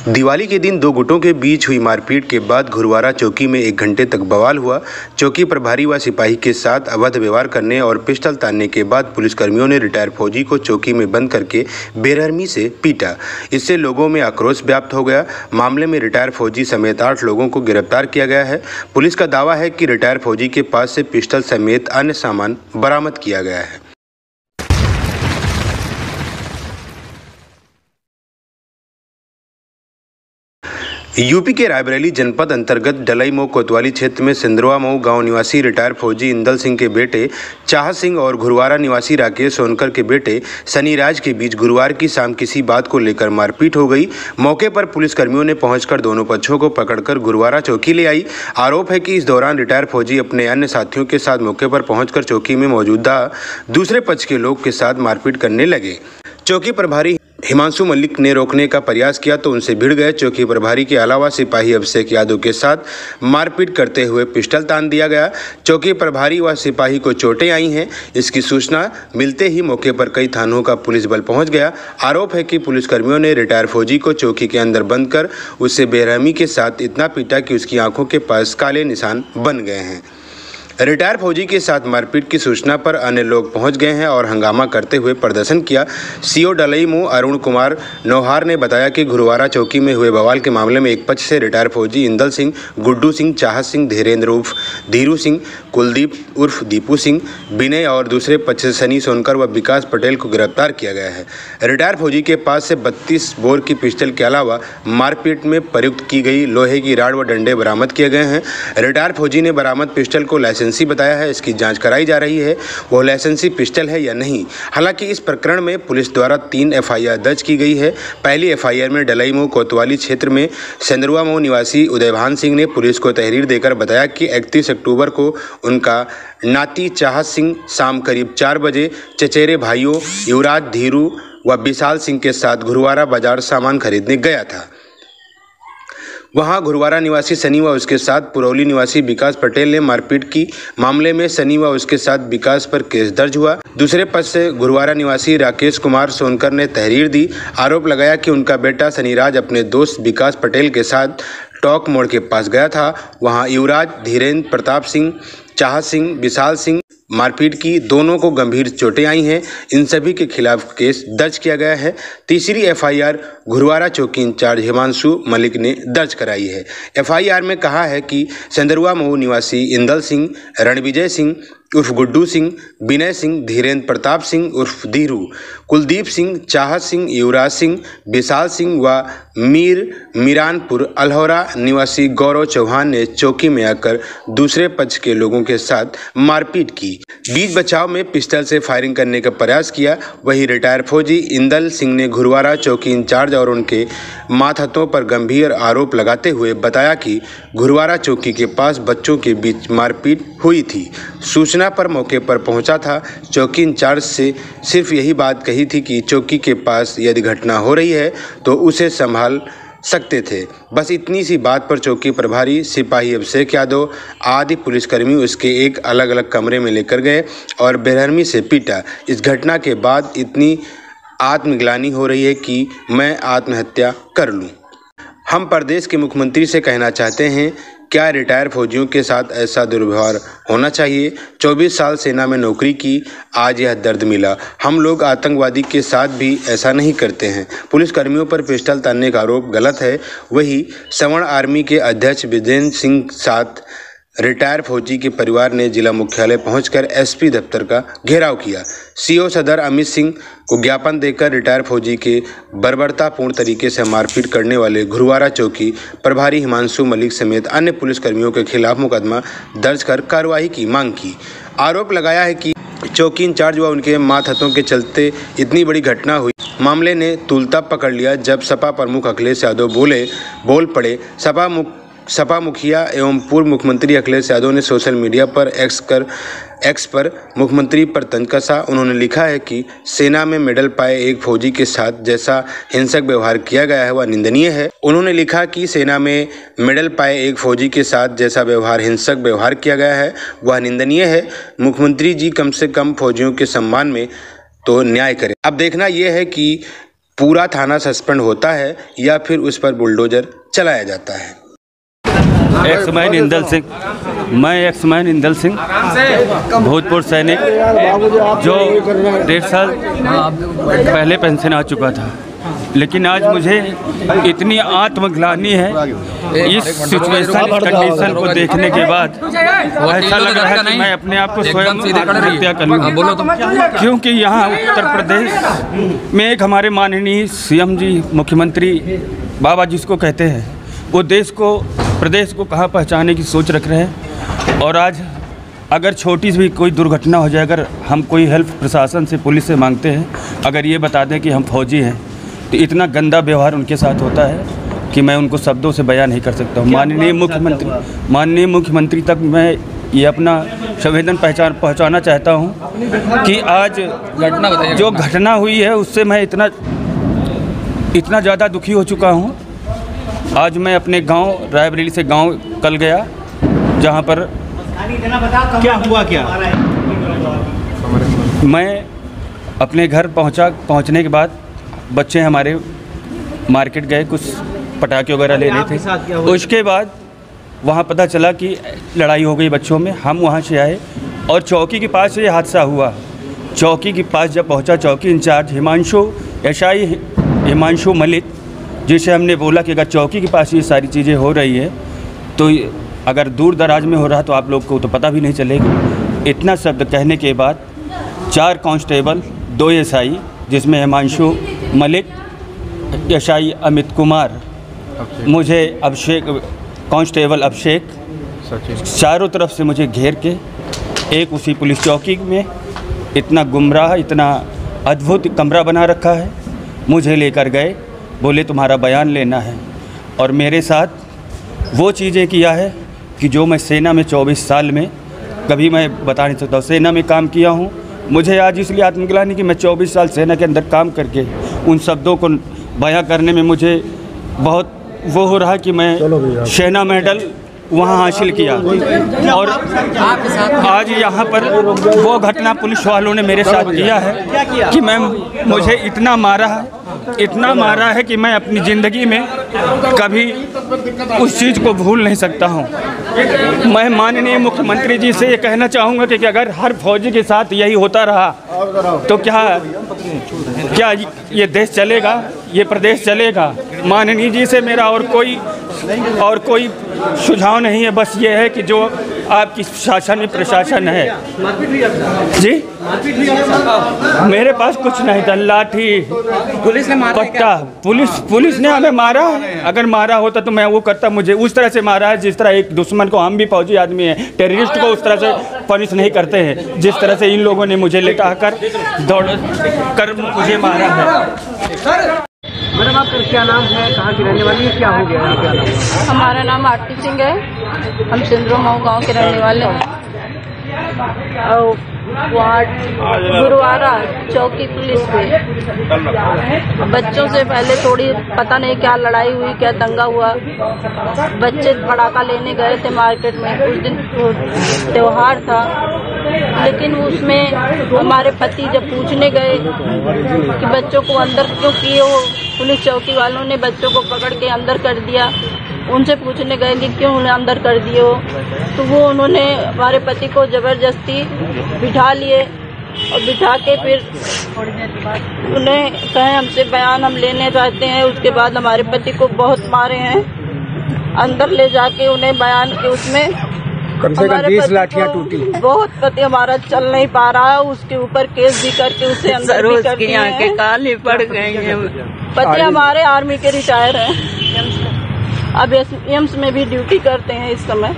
दिवाली के दिन दो गुटों के बीच हुई मारपीट के बाद घुरवारा चौकी में 1 घंटे तक बवाल हुआ। चौकी प्रभारी व सिपाही के साथ अभद्र व्यवहार करने और पिस्टल तानने के बाद पुलिसकर्मियों ने रिटायर फौजी को चौकी में बंद करके बेरहमी से पीटा। इससे लोगों में आक्रोश व्याप्त हो गया। मामले में रिटायर फौजी समेत 8 लोगों को गिरफ्तार किया गया है। पुलिस का दावा है कि रिटायर फौजी के पास से पिस्टल समेत अन्य सामान बरामद किया गया है। यूपी के रायबरेली जनपद अंतर्गत डलईमऊ कोतवाली क्षेत्र में सिंदरवा मऊ गांव निवासी रिटायर फौजी इंदल सिंह के बेटे चाहत सिंह और घुरवारा निवासी राकेश सोनकर के बेटे सनीराज के बीच गुरुवार की शाम किसी बात को लेकर मारपीट हो गई। मौके पर पुलिसकर्मियों ने पहुंचकर दोनों पक्षों को पकड़कर घुरवारा चौकी ले आई। आरोप है कि इस दौरान रिटायर फौजी अपने अन्य साथियों के साथ मौके पर पहुंचकर चौकी में मौजूदा दूसरे पक्ष के लोग के साथ मारपीट करने लगे। चौकी प्रभारी हिमांशु मलिक ने रोकने का प्रयास किया तो उनसे भिड़ गए। चौकी प्रभारी के अलावा सिपाही अभिषेक यादव के साथ मारपीट करते हुए पिस्टल तान दिया गया। चौकी प्रभारी व सिपाही को चोटें आई हैं। इसकी सूचना मिलते ही मौके पर कई थानों का पुलिस बल पहुंच गया। आरोप है कि पुलिसकर्मियों ने रिटायर फौजी को चौकी के अंदर बंद कर उससे बेरहमी के साथ इतना पीटा कि उसकी आंखों के पास काले निशान बन गए हैं। रिटायर फौजी के साथ मारपीट की सूचना पर अन्य लोग पहुंच गए हैं और हंगामा करते हुए प्रदर्शन किया। सीओ डलईमऊ अरुण कुमार नौहार ने बताया कि घुरवारा चौकी में हुए बवाल के मामले में एक पक्ष से रिटायर फौजी इंदल सिंह, गुड्डू सिंह, चाहत सिंह, धीरेन्द्र उर्फ धीरू सिंह, कुलदीप उर्फ दीपू सिंह, विनय और दूसरे पक्ष से सनी सोनकर व विकास पटेल को गिरफ्तार किया गया है। रिटायर फौजी के पास से 32 बोर की पिस्टल के अलावा मारपीट में प्रयुक्त की गई लोहे की राड व डंडे बरामद किए गए हैं। रिटायर फौजी ने बरामद पिस्टल को लाइसेंसी बताया है। इसकी जांच कराई जा रही है, वो लाइसेंसी पिस्टल है या नहीं। हालांकि इस प्रकरण में पुलिस द्वारा 3 एफआईआर दर्ज की गई है। पहली एफआईआर में डलईमऊ कोतवाली क्षेत्र में सिंदरवा मऊ निवासी उदयभान सिंह ने पुलिस को तहरीर देकर बताया कि 31 अक्टूबर को उनका नाती चाहत सिंह शाम करीब 4 बजे चचेरे भाइयों युवराज, धीरू व विशाल सिंह के साथ घुरवारा बाजार सामान खरीदने गया था। वहां घुरवारा निवासी सनी व उसके साथ पुरौली निवासी विकास पटेल ने मारपीट की। मामले में सनी व उसके साथ विकास पर केस दर्ज हुआ। दूसरे पक्ष से घुरवारा निवासी राकेश कुमार सोनकर ने तहरीर दी। आरोप लगाया कि उनका बेटा सनीराज अपने दोस्त विकास पटेल के साथ टॉक मोड़ के पास गया था। वहां युवराज, धीरेन्द्र प्रताप सिंह, चाहत सिंह, विशाल सिंह मारपीट की। दोनों को गंभीर चोटें आई हैं। इन सभी के खिलाफ केस दर्ज किया गया है। तीसरी एफआईआर घुरवारा चौकी इंचार्ज हिमांशु मलिक ने दर्ज कराई है। एफआईआर में कहा है कि सिंदरवा मऊ निवासी इंदल सिंह, रणविजय सिंह उर्फ गुड्डू सिंह, विनय सिंह, धीरेन्द्र प्रताप सिंह उर्फ धीरू, कुलदीप सिंह, चाहत सिंह, युवराज सिंह, विशाल सिंह व मीरानपुर अल्होरा निवासी गौरव चौहान ने चौकी में आकर दूसरे पक्ष के लोगों के साथ मारपीट की। बीच बचाव में पिस्टल से फायरिंग करने का प्रयास किया। वहीं रिटायर फौजी इंदल सिंह ने घुरवारा चौकी इंचार्ज और उनके मातहतों पर गंभीर आरोप लगाते हुए बताया कि घुरवारा चौकी के पास बच्चों के बीच मारपीट हुई थी। सूचना पर मौके पर पहुंचा था। चौकी इंचार्ज से सिर्फ यही बात कही थी कि चौकी के पास यदि घटना हो रही है तो उसे संभाल सकते थे। बस इतनी सी बात पर चौकी प्रभारी सिपाही अभिषेक यादव आदि पुलिसकर्मी उसके एक अलग अलग कमरे में लेकर गए और बेरहमी से पीटा। इस घटना के बाद इतनी आत्मग्लानि हो रही है कि मैं आत्महत्या कर लूं। हम प्रदेश के मुख्यमंत्री से कहना चाहते हैं, क्या रिटायर फौजियों के साथ ऐसा दुर्व्यवहार होना चाहिए? 24 साल सेना में नौकरी की, आज यह दर्द मिला। हम लोग आतंकवादी के साथ भी ऐसा नहीं करते हैं। पुलिसकर्मियों पर पिस्टल तानने का आरोप गलत है। वही सवर्ण आर्मी के अध्यक्ष विजेंद्र सिंह साथ रिटायर फौजी के परिवार ने जिला मुख्यालय पहुंचकर एसपी दफ्तर का घेराव किया। सीओ सदर अमित सिंह को ज्ञापन देकर रिटायर फौजी के बर्बरतापूर्ण तरीके से मारपीट करने वाले घुरवारा चौकी प्रभारी हिमांशु मलिक समेत अन्य पुलिसकर्मियों के खिलाफ मुकदमा दर्ज कर कार्रवाई की मांग की। आरोप लगाया है कि चौकी इंचार्ज व उनके मातहतों के चलते इतनी बड़ी घटना हुई। मामले ने तूलता पकड़ लिया जब सपा प्रमुख अखिलेश यादव बोल पड़े। सपा मुखिया एवं पूर्व मुख्यमंत्री अखिलेश यादव ने सोशल मीडिया पर एक्स पर मुख्यमंत्री पर तंज कसा। उन्होंने लिखा है कि सेना में मेडल पाए एक फौजी के साथ जैसा हिंसक व्यवहार किया गया है वह निंदनीय है। उन्होंने लिखा कि सेना में मेडल पाए एक फौजी के साथ जैसा हिंसक व्यवहार किया गया है वह निंदनीय है। मुख्यमंत्री जी कम से कम फौजियों के सम्मान में तो न्याय करें। अब देखना यह है कि पूरा थाना सस्पेंड होता है या फिर उस पर बुलडोजर चलाया जाता है। एक्समैन इंदल सिंह भूतपूर्व सैनिक जो 1.5 साल पहले पेंशन आ चुका था, लेकिन आज मुझे इतनी आत्मग्लानि है इस सिचुएशन कंडीशन को देखने के बाद, ऐसा लग रहा है कि मैं अपने आप को स्वयं आत्महत्या कर लूं। क्योंकि यहाँ उत्तर प्रदेश में एक हमारे माननीय सीएम जी, मुख्यमंत्री बाबा जिसको कहते हैं, वो देश को, प्रदेश को कहाँ पहुँचाने की सोच रख रहे हैं। और आज अगर छोटी सी भी कोई दुर्घटना हो जाए, अगर हम कोई हेल्प प्रशासन से, पुलिस से मांगते हैं, अगर ये बता दें कि हम फौजी हैं, तो इतना गंदा व्यवहार उनके साथ होता है कि मैं उनको शब्दों से बयान नहीं कर सकता हूँ। माननीय मुख्यमंत्री तक मैं ये अपना संवेदन पहुँचाना चाहता हूँ कि आज जो घटना हुई है उससे मैं इतना ज़्यादा दुखी हो चुका हूँ। आज मैं अपने गांव रायबरेली से गांव कल गया, जहां पर क्या हुआ मैं अपने घर पहुंचने के बाद बच्चे हमारे मार्केट गए, कुछ पटाखे वगैरह ले रहे थे। उसके बाद वहां पता चला कि लड़ाई हो गई बच्चों में। हम वहां से आए और चौकी के पास ये हादसा हुआ। चौकी के पास जब पहुंचा, चौकी इंचार्ज हिमांशु मलिक, जिसे हमने बोला कि अगर चौकी के पास ये सारी चीज़ें हो रही है तो अगर दूर दराज में हो रहा तो आप लोग को तो पता भी नहीं चलेगा। इतना शब्द कहने के बाद 4 कांस्टेबल, 2 एसआई, जिसमें हिमांशु मलिक, एसआई अमित कुमार, मुझे अभिषेक, कांस्टेबल अभिषेक, चारों तरफ से मुझे घेर के एक उसी पुलिस चौकी में इतना गुमराह, इतना अद्भुत कमरा बना रखा है, मुझे लेकर गए। बोले तुम्हारा बयान लेना है। और मेरे साथ वो चीज़ें किया है कि जो मैं सेना में 24 साल में कभी मैं बता नहीं सकता। सेना में काम किया हूँ। मुझे आज इसलिए आत्मग्लानि कि मैं 24 साल सेना के अंदर काम करके उन शब्दों को बयां करने में मुझे बहुत वो हो रहा है कि मैं सेना मेडल वहाँ हासिल किया। और आज यहाँ पर वो घटना पुलिस वालों ने मेरे साथ किया है कि मुझे इतना मारा है कि मैं अपनी ज़िंदगी में कभी उस चीज़ को भूल नहीं सकता हूँ। मैं माननीय मुख्यमंत्री जी से ये कहना चाहूँगा कि अगर हर फौजी के साथ यही होता रहा तो क्या ये देश चलेगा, ये प्रदेश चलेगा? माननीय जी से मेरा और कोई सुझाव नहीं है, बस ये है कि जो आपकी शासन में प्रशासन है जी, मेरे पास कुछ नहीं था, लाठी, पुलिस ने मारा, पट्टा, पुलिस ने हमें मारा। अगर मारा होता तो मैं वो करता। मुझे उस तरह से मारा है जिस तरह एक दुश्मन को, हम भी फौजी आदमी हैं, टेररिस्ट को उस तरह से पनिश नहीं करते हैं जिस तरह से इन लोगों ने मुझे लेटा कर दौड़ कर मुझे मारा है। मैडम, आपका क्या नाम है, कहाँ की रहने वाली है, क्या हो गया है, क्या नाम है? हमारा नाम आरती सिंह है। हम सिंदरो मऊ गाँव के रहने वाले हैं। और गुरुवारा चौकी पुलिस पे बच्चों से पहले थोड़ी पता नहीं क्या लड़ाई हुई, क्या दंगा हुआ। बच्चे पटाखा लेने गए थे मार्केट में, उस दिन त्योहार था, लेकिन उसमें हमारे पति जब पूछने गए कि बच्चों को अंदर क्यों किए हो, पुलिस चौकी वालों ने बच्चों को पकड़ के अंदर कर दिया। उनसे पूछने गए कि क्यों उन्हें अंदर कर दिए हो, तो वो उन्होंने हमारे पति को जबरदस्ती बिठा लिए और बिठा के फिर उन्हें कहे हमसे बयान हम लेने चाहते हैं। उसके बाद हमारे पति को बहुत मारे हैं, अंदर ले जाके उन्हें बयान के उसमें कम से कम 20 लाठियां टूटी। बहुत पति हमारा चल नहीं पा रहा है, उसके ऊपर केस भी करके उसे अंदर भी कर दिए हैं। काली पड़ गई है। पति हमारे आर्मी के रिटायर हैं, अब एम्स में भी ड्यूटी करते हैं इस समय।